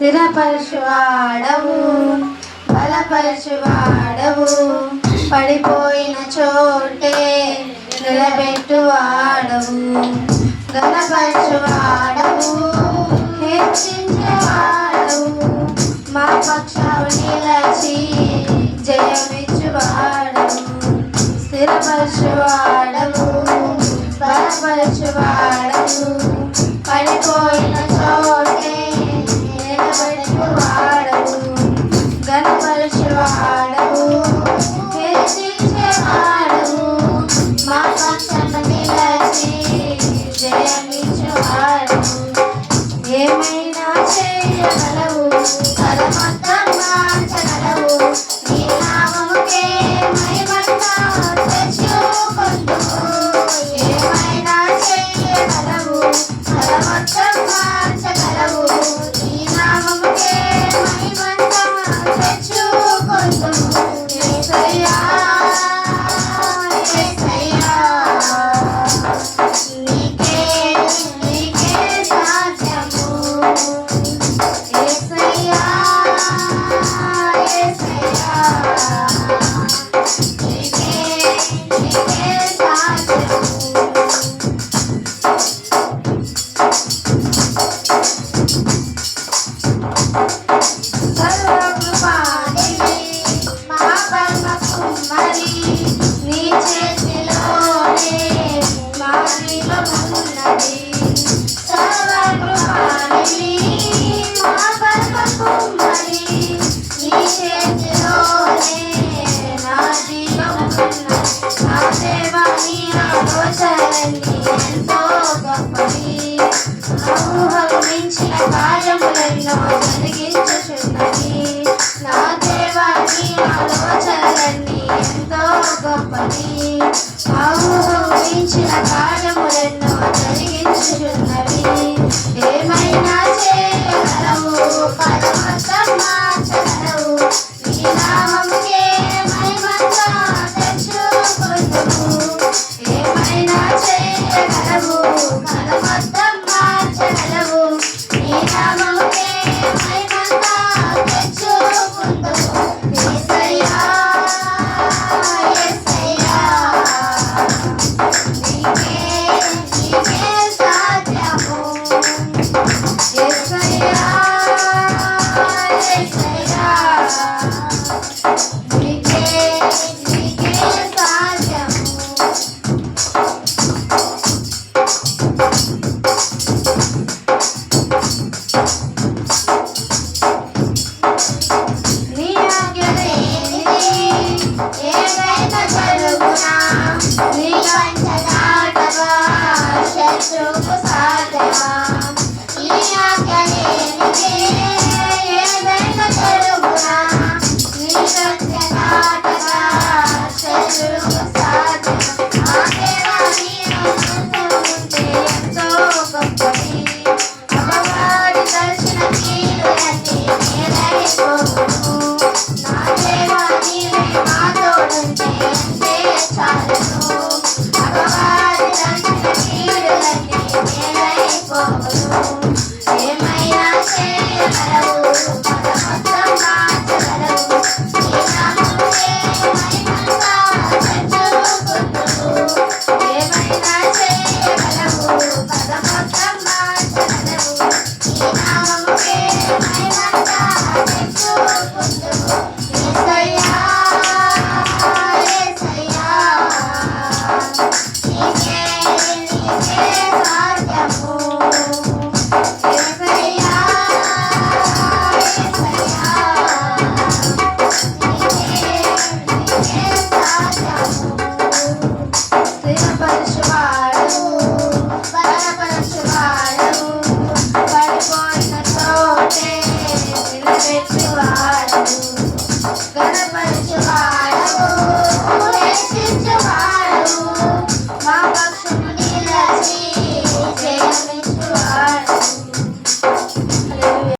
స్థిరపరచువాడవు, బలపరచువాడవు, పడిపోయిన చోటే నిలబెట్టువాడవు, ఘనపరచువాడవు, హెచ్చించేవాడవు, మా పక్షాలు నిలచి జయమిచ్చువాడవు, స్థిరపరచువాడవు, బలపరచువాడవు, పడిపోయిన చోటే నిలబెట్టువాడవు, ఘనపరచువాడవు, హెచ్చించేవాడవు, మా పక్షాన నిలచి జయమిచ్చువాడవు. ఏమైనా చేయగలవు, పరమత్తం మార్చగలవు, నీ నామముకే మహిమంతా తెచ్చుకొందుము. ఏమైనా చేయగలవు, పరమత్తం మార్చగలవు, నీ నామముకే మహిమంతా తెచ్చుకొందుము. యేసయ్యా, యేసయ్యా, నీకే సాధ్యము. యేసయ్యా, యేసయ్యా, నీకే సాధ్యము. సర్వకృపానిధి, మా పరమ కుమ్మరి, నీ చేతిలోనే మా జీవమున్నది. సర్వకృపానిధి, మా పరమ కుమ్మరి, నీ చేతిలోనే నా జీవమున్నది. నా దేవా, నీ ఆలోచనలన్నీ ఎంతో గొప్పవి, ఊహకు మించిన కార్యములెన్నో జరిగించుచున్నవి. నా దేవా, నీ ఆలోచనలన్నీ ఎంతో గొప్పవి, ఊహకు మించిన కార్యములెన్నో జరిగించుచున్నవి. ఏమైనా చేయగలవు, పరమత్తం మార్చగలవు, నీ నామముకే మహిమంతా తెచ్చుకొందుము. ఏమైనా చేయగలవు, పరమత్తం మార్చగలవు, నీ నామముకే మహిమంతా తెచ్చుకొందుము. యేసయ్యా, యేసయ్యా, నీకే సాధ్యము. యేసయ్యా, యేసయ్యా, నీకే సాధ్యము. నీ ఆజ్ఞ లేనిది ఏదైనా జరుగునా, నీ కంట దాటగా శత్రువుకు సాధ్యమా. నీ ఆజ్ఞ లేనిది ఏదైనా జరుగునా, నీ కంట దాటగా శత్రువుకు సాధ్యమా. ఆ దేవా, నీ ఆలోచనలుంటే ఎంతో గొప్పవి, అపవాది తలచిన కీడులన్నీ మేలైపోవును. నా దేవా, నీవే మా తోడుంటే అంతే చాలును. అపవాది తలచిన కీడులన్నీ మేలైపోవును. ఏమైనా చేయగలవు, పరమత్తం మార్చగలవు, నీ నామముకే మహిమంతా తెచ్చుకొందుము. ఏమైనా చేయగలవు, పరమత్తం మార్చగలవు, నీ నామముకే మహిమంతా